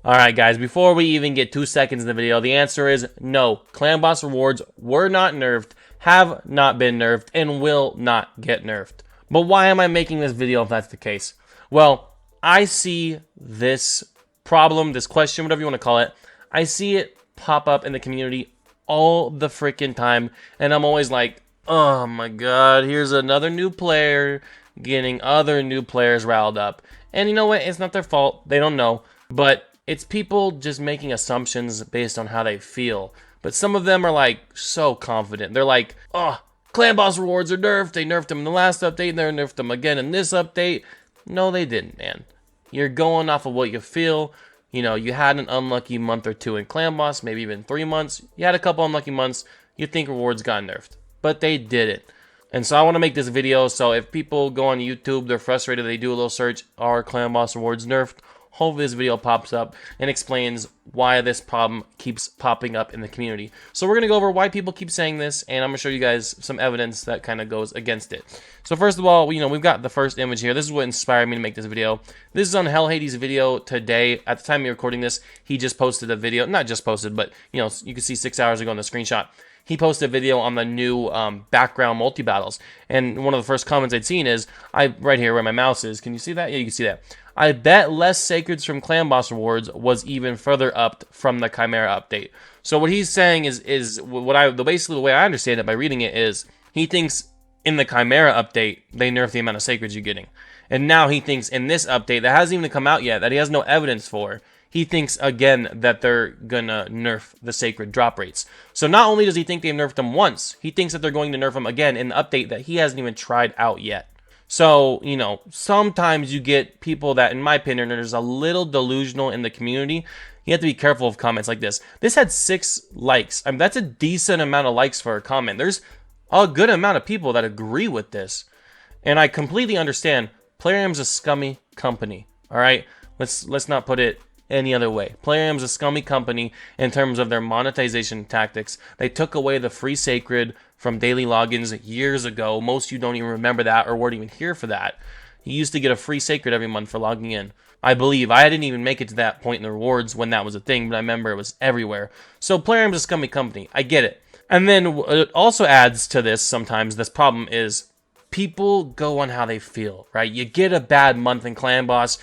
Alright guys, before we even get 2 seconds in the video, the answer is no. Clan Boss rewards were not nerfed, have not been nerfed, and will not get nerfed. But why am I making this video if that's the case? Well, I see this problem, this question, whatever you want to call it, I see it pop up in the community all the freaking time, and I'm always like, oh my god, here's another new player getting other new players riled up. And you know what? It's not their fault. They don't know. But it's people just making assumptions based on how they feel. But some of them are like so confident. They're like, oh, clan boss rewards are nerfed. They nerfed them in the last update. They nerfed them again in this update. No, they didn't, man. You're going off of what you feel. You know, you had an unlucky month or two in clan boss, maybe even 3 months. You had a couple unlucky months. You think rewards got nerfed. But they didn't. And so I want to make this video so if people go on YouTube, they're frustrated, they do a little search, are clan boss rewards nerfed? Hopefully this video pops up and explains why this problem keeps popping up in the community. So we're going to go over why people keep saying this, and I'm going to show you guys some evidence that kind of goes against it. So first of all, we've got the first image here. This is what inspired me to make this video. This is on Hell Hades' video today. At the time of recording this, he just posted a video. Not just posted, but you can see 6 hours ago in the screenshot. He posted a video on the new background multi-battles. And one of the first comments I'd seen is, right here where my mouse is, can you see that? Yeah, you can see that. I bet less sacreds from clan boss rewards was even further upped from the Chimera update. So what he's saying is basically the way I understand it by reading it is, he thinks in the Chimera update, they nerfed the amount of sacreds you're getting. And now he thinks in this update that hasn't even come out yet, that he has no evidence for, he thinks, again, that they're gonna nerf the sacred drop rates. So not only does he think they've nerfed them once, he thinks that they're going to nerf them again in the update that he hasn't even tried out yet. So, sometimes you get people that, in my opinion, are just a little delusional in the community. You have to be careful of comments like this. This had 6 likes. I mean, that's a decent amount of likes for a comment. There's a good amount of people that agree with this. And I completely understand. Playerm's a scummy company, all right? Let's not put it any other way. Playerm's a scummy company in terms of their monetization tactics. They took away the free sacred from daily logins years ago. Most of you don't even remember that or weren't even here for that. You used to get a free sacred every month for logging in. I believe. I didn't even make it to that point in the rewards when that was a thing, but I remember it was everywhere. So Playerm's a scummy company. I get it. And then it also adds to this sometimes, this problem is people go on how they feel, right? You get a bad month in Clan Boss.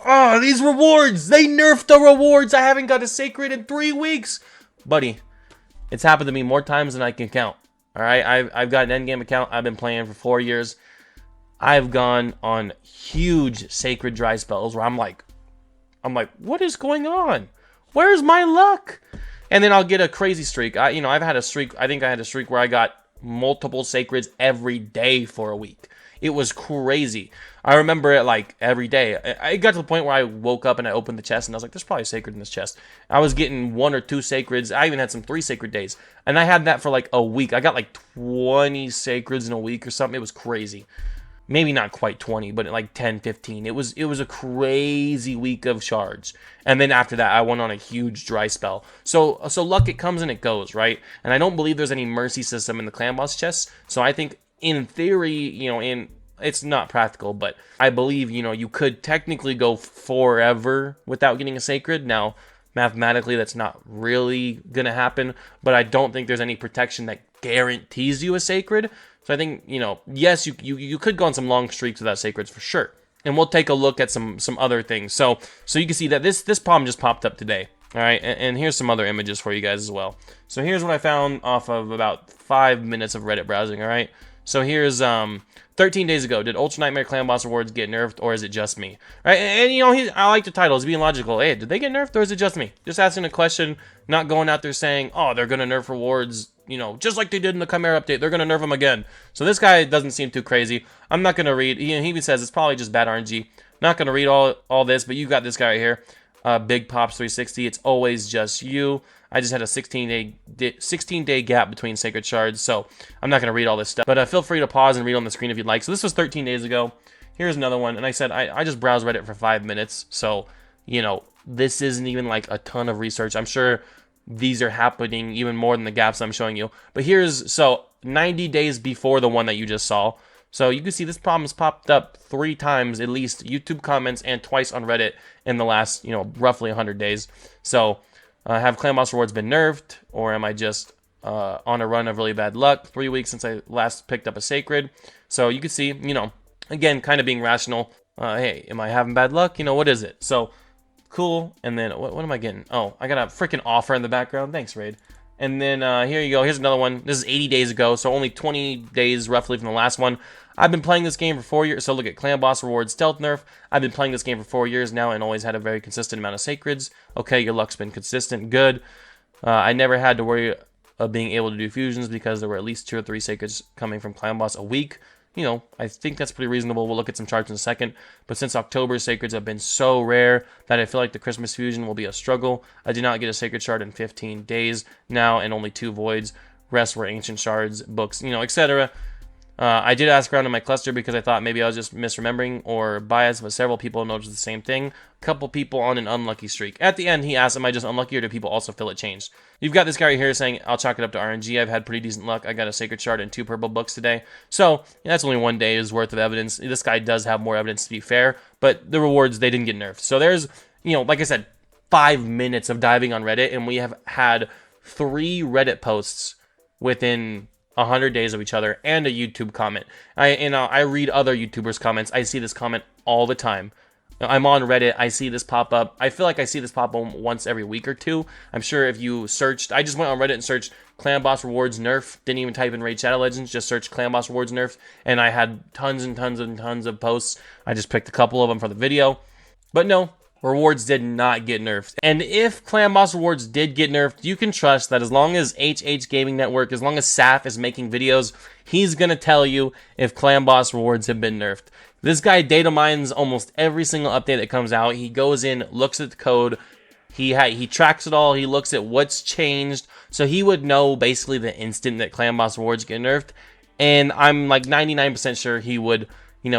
Oh, these rewards! They nerfed the rewards! I haven't got a sacred in 3 weeks! Buddy, it's happened to me more times than I can count. Alright, I've got an endgame account. I've been playing for 4 years. I've gone on huge sacred dry spells where I'm like, what is going on? Where's my luck? And then I'll get a crazy streak. I've had a streak. I think I had a streak where I got multiple sacreds every day for a week. It was crazy. I remember it like every day. I got to the point where I woke up and I opened the chest and I was like, there's probably a sacred in this chest. I was getting 1 or 2 sacreds. I even had some 3 sacred days. And I had that for like a week. I got like 20 sacreds in a week or something. It was crazy. Maybe not quite 20, but like 10, 15. It was a crazy week of shards. And then after that, I went on a huge dry spell. So luck, it comes and it goes, right? And I don't believe there's any mercy system in the clan boss chests. So I think in theory, it's not practical, but I believe, you could technically go forever without getting a sacred. Now, mathematically, that's not really going to happen, but I don't think there's any protection that guarantees you a sacred. So I think, yes, you could go on some long streaks without sacreds for sure. And we'll take a look at some other things. So you can see that this problem just popped up today. All right, and here's some other images for you guys as well. So here's what I found off of about 5 minutes of Reddit browsing, all right? So here's 13 days ago, did Ultra Nightmare Clan Boss rewards get nerfed, or is it just me? Right? And I like the title, it's being logical. Hey, did they get nerfed, or is it just me? Just asking a question, not going out there saying, oh, they're gonna nerf rewards, just like they did in the Chimera update, they're gonna nerf them again. So this guy doesn't seem too crazy. I'm not gonna read, he even says it's probably just bad RNG. Not gonna read all this, but you got this guy right here. Big Pops 360, it's always just you. I just had a 16-day gap between sacred shards, so I'm not going to read all this stuff. But feel free to pause and read on the screen if you'd like. So this was 13 days ago. Here's another one, and I said I just browsed Reddit for 5 minutes, so, this isn't even like a ton of research. I'm sure these are happening even more than the gaps I'm showing you. But here's, 90 days before the one that you just saw. So you can see this problem has popped up 3 times, at least YouTube comments and twice on Reddit in the last, roughly 100 days. So have Clan Boss rewards been nerfed, or am I just on a run of really bad luck? 3 weeks since I last picked up a sacred. So you can see, again, kind of being rational. Hey, am I having bad luck? What is it? So cool. And then what am I getting? Oh, I got a freaking offer in the background. Thanks, Raid. And then here you go. Here's another one. This is 80 days ago, so only 20 days roughly from the last one. I've been playing this game for 4 years. So look at Clan Boss Rewards Stealth Nerf. I've been playing this game for 4 years now and always had a very consistent amount of sacreds. Okay, your luck's been consistent. Good. I never had to worry of being able to do fusions because there were at least 2 or 3 sacreds coming from Clan Boss a week. I think that's pretty reasonable. We'll look at some charts in a second. But since October, sacreds have been so rare that I feel like the Christmas fusion will be a struggle. I did not get a sacred shard in 15 days now and only 2 voids. Rest were ancient shards, books, etc. I did ask around in my cluster because I thought maybe I was just misremembering or biased, but several people noticed the same thing. A couple people on an unlucky streak. At the end, he asked, am I just unlucky or do people also feel it changed? You've got this guy right here saying, I'll chalk it up to RNG. I've had pretty decent luck. I got a sacred shard and 2 purple books today. So that's only 1 day's worth of evidence. This guy does have more evidence, to be fair, but the rewards, they didn't get nerfed. So there's, like I said, 5 minutes of diving on Reddit, and we have had 3 Reddit posts within 100 days of each other and a YouTube comment. I read other YouTubers' comments. I see this comment all the time. I'm on Reddit. I see this pop up. I feel like I see this pop up once every week or two. I'm sure if you searched, I just went on Reddit and searched Clan Boss Rewards Nerf. Didn't even type in Raid Shadow Legends. Just searched Clan Boss Rewards Nerf. And I had tons and tons and tons of posts. I just picked a couple of them for the video. But no, rewards did not get nerfed. And if Clan Boss rewards did get nerfed, you can trust that as long as HH Gaming Network, as long as Saf is making videos, he's going to tell you if Clan Boss rewards have been nerfed. This guy data mines almost every single update that comes out. He goes in, looks at the code, he tracks it all, he looks at what's changed, so he would know basically the instant that Clan Boss rewards get nerfed. And I'm like 99% sure he would,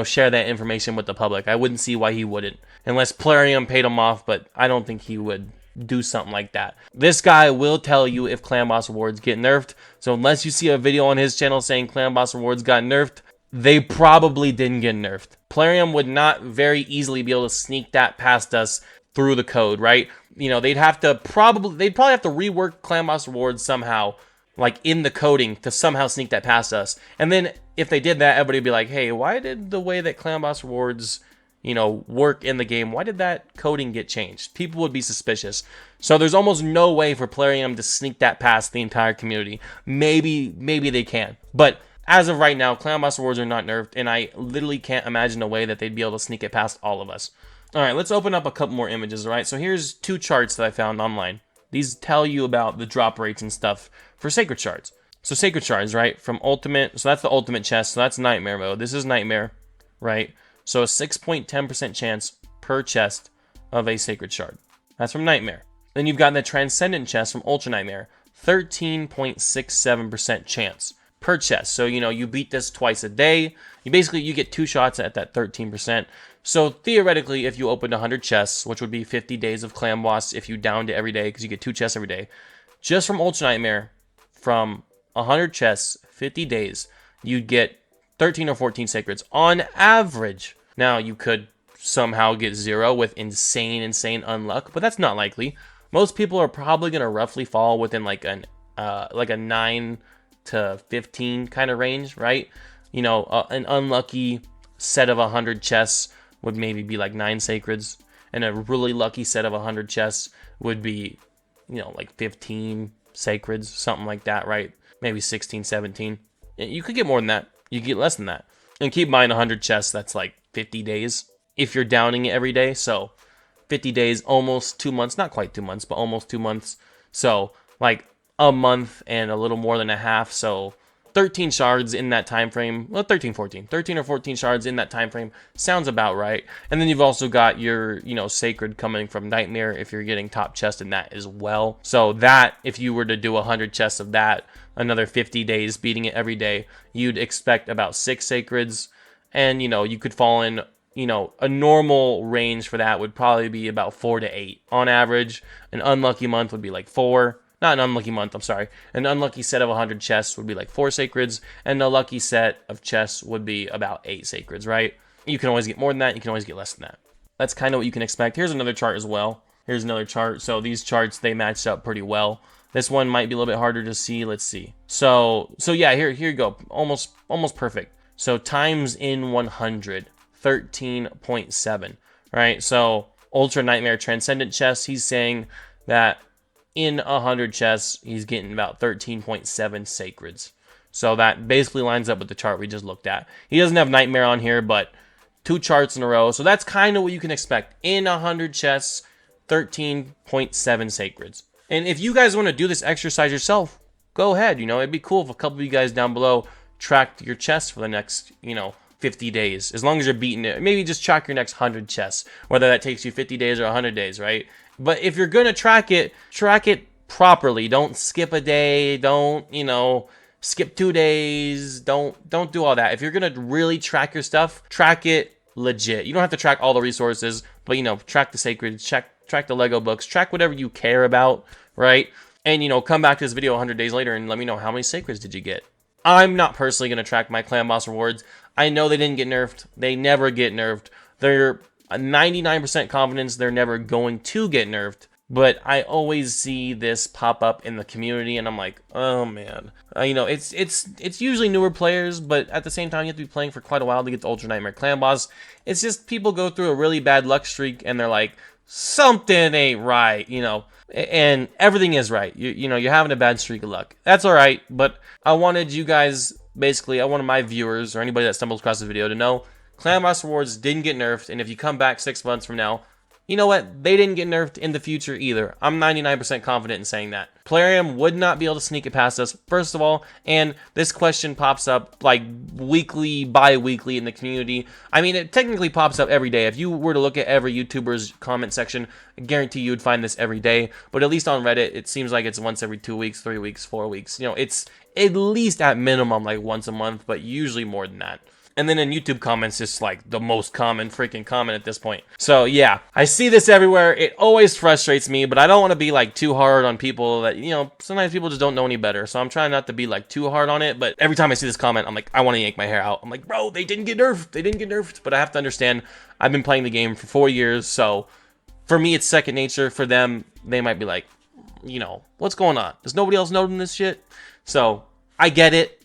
share that information with the public. I wouldn't see why he wouldn't. Unless Plarium paid him off, but I don't think he would do something like that. This guy will tell you if Clan Boss rewards get nerfed. So unless you see a video on his channel saying Clan Boss rewards got nerfed, they probably didn't get nerfed. Plarium would not very easily be able to sneak that past us through the code, right? They'd probably have to rework Clan Boss rewards somehow, like in the coding, to somehow sneak that past us. And then if they did that, everybody would be like, hey, why did the way that Clan Boss rewards work in the game, why did that coding get changed? People would be suspicious. So there's almost no way for Plarium to sneak that past the entire community. Maybe they can. But as of right now, Clan Boss rewards are not nerfed, and I literally can't imagine a way that they'd be able to sneak it past all of us. Alright, let's open up a couple more images, alright? So here's 2 charts that I found online. These tell you about the drop rates and stuff for Sacred Shards. So Sacred Shards, right, from Ultimate, so that's the Ultimate chest, so that's Nightmare mode. This is Nightmare, right? So a 6.10% chance per chest of a Sacred Shard. That's from Nightmare. Then you've got the Transcendent chest from Ultra Nightmare. 13.67% chance per chest. So, you beat this twice a day. You get 2 shots at that 13%. So theoretically, if you opened 100 chests, which would be 50 days of Clan Boss if you downed it every day, because you get 2 chests every day, just from Ultra Nightmare, from 100 chests, 50 days, you'd get 13 or 14 sacreds on average. Now, you could somehow get 0 with insane unluck, but that's not likely. Most people are probably going to roughly fall within like a 9 to 15 kind of range, right? An unlucky set of 100 chests would maybe be like 9 sacreds, and a really lucky set of 100 chests would be, like 15 sacreds, something like that, right? Maybe 16, 17. You could get more than that. You could get less than that. And keep in mind, 100 chests, that's like 50 days if you're downing it every day. So 50 days, almost 2 months, not quite 2 months, but almost 2 months. So like a month and a little more than a half. So 13 shards in that time frame. Well, 13 or 14 shards in that time frame sounds about right. And then you've also got your, sacred coming from Nightmare if you're getting top chest in that as well. So that, if you were to do 100 chests of that, another 50 days beating it every day, you'd expect about 6 sacreds. And, you could fall in, a normal range for that would probably be about 4 to 8 on average. An unlucky month would be like 4. not an unlucky month, I'm sorry. An unlucky set of 100 chests would be like 4 sacreds, and a lucky set of chests would be about 8 sacreds, right? You can always get more than that, you can always get less than that. That's kind of what you can expect. Here's another chart as well. Here's another chart. So these charts, they matched up pretty well. This one might be a little bit harder to see. Let's see. So yeah, here you go. Almost perfect. So times in 100, 13.7, right? So Ultra Nightmare Transcendent chests, he's saying that in 100 chests, he's getting about 13.7 sacreds. So that basically lines up with the chart we just looked at. He doesn't have Nightmare on here, but 2 charts in a row. So that's kind of what you can expect. In 100 chests, 13.7 sacreds. And if you guys want to do this exercise yourself, go ahead. You know, it'd be cool if a couple of you guys down below tracked your chests for the next, 50 days. As long as you're beating it. Maybe just track your next 100 chests, whether that takes you 50 days or 100 days, right? But if you're going to track it properly. Don't skip a day. Don't, skip 2 days. Don't do all that. If you're going to really track your stuff, track it legit. You don't have to track all the resources, but, track the sacred, track the Lego books, track whatever you care about, right? And, come back to this video 100 days later and let me know how many sacreds did you get. I'm not personally going to track my clan boss rewards. I know they didn't get nerfed. They never get nerfed. They're a 99% confidence they're never going to get nerfed. But I always see this pop up in the community, and I'm like, oh man. It's usually newer players, but at the same time, you have to be playing for quite a while to get the Ultra Nightmare Clan Boss. It's just people go through a really bad luck streak, and they're like, something ain't right, and everything is right. You're having a bad streak of luck. That's all right, but I wanted you guys, basically, I wanted my viewers or anybody that stumbles across the video to know Clan Boss rewards didn't get nerfed, and if you come back 6 months from now, you know what? They didn't get nerfed in the future either. I'm 99% confident in saying that. Plarium would not be able to sneak it past us, first of all, and this question pops up like weekly, bi-weekly in the community. I mean, it technically pops up every day. If you were to look at every YouTuber's comment section, I guarantee you'd find this every day, but at least on Reddit, it seems like it's once every 2 weeks, 3 weeks, 4 weeks. It's at least at minimum like once a month, but usually more than that. And then in YouTube comments, it's like the most common freaking comment at this point. So yeah, I see this everywhere. It always frustrates me, but I don't want to be like too hard on people that, sometimes people just don't know any better. So I'm trying not to be like too hard on it. But every time I see this comment, I'm like, I want to yank my hair out. I'm like, bro, they didn't get nerfed. They didn't get nerfed. But I have to understand, I've been playing the game for 4 years. So for me, it's second nature. For them, they might be like, what's going on? Does nobody else know this shit? So I get it.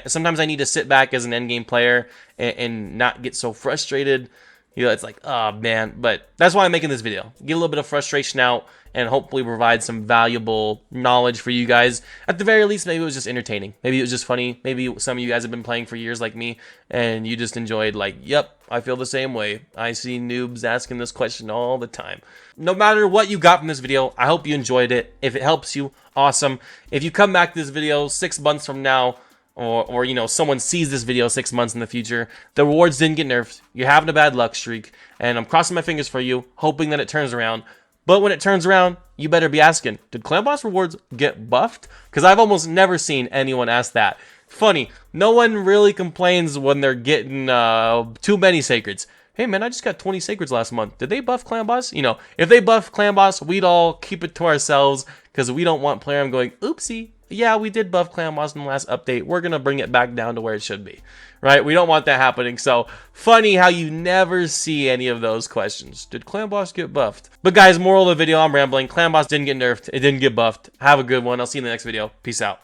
Sometimes I need to sit back as an endgame player and not get so frustrated. It's like, oh man. But that's why I'm making this video. Get a little bit of frustration out and hopefully provide some valuable knowledge for you guys. At the very least, maybe it was just entertaining. Maybe it was just funny. Maybe some of you guys have been playing for years like me and you just enjoyed like, yep, I feel the same way. I see noobs asking this question all the time. No matter what you got from this video, I hope you enjoyed it. If it helps you, awesome. If you come back to this video 6 months from now, or someone sees this video 6 months in the future, the rewards didn't get nerfed, you're having a bad luck streak, and I'm crossing my fingers for you, hoping that it turns around. But when it turns around, you better be asking, did Clan Boss rewards get buffed? Because I've almost never seen anyone ask that. Funny, no one really complains when they're getting too many sacreds. Hey man, I just got 20 sacreds last month. Did they buff Clan Boss? If they buff Clan Boss, we'd all keep it to ourselves because we don't want Plarium going, oopsie. Yeah, we did buff Clan Boss in the last update. We're going to bring it back down to where it should be, right? We don't want that happening. So funny how you never see any of those questions. Did Clan Boss get buffed? But guys, moral of the video, I'm rambling. Clan Boss didn't get nerfed. It didn't get buffed. Have a good one. I'll see you in the next video. Peace out.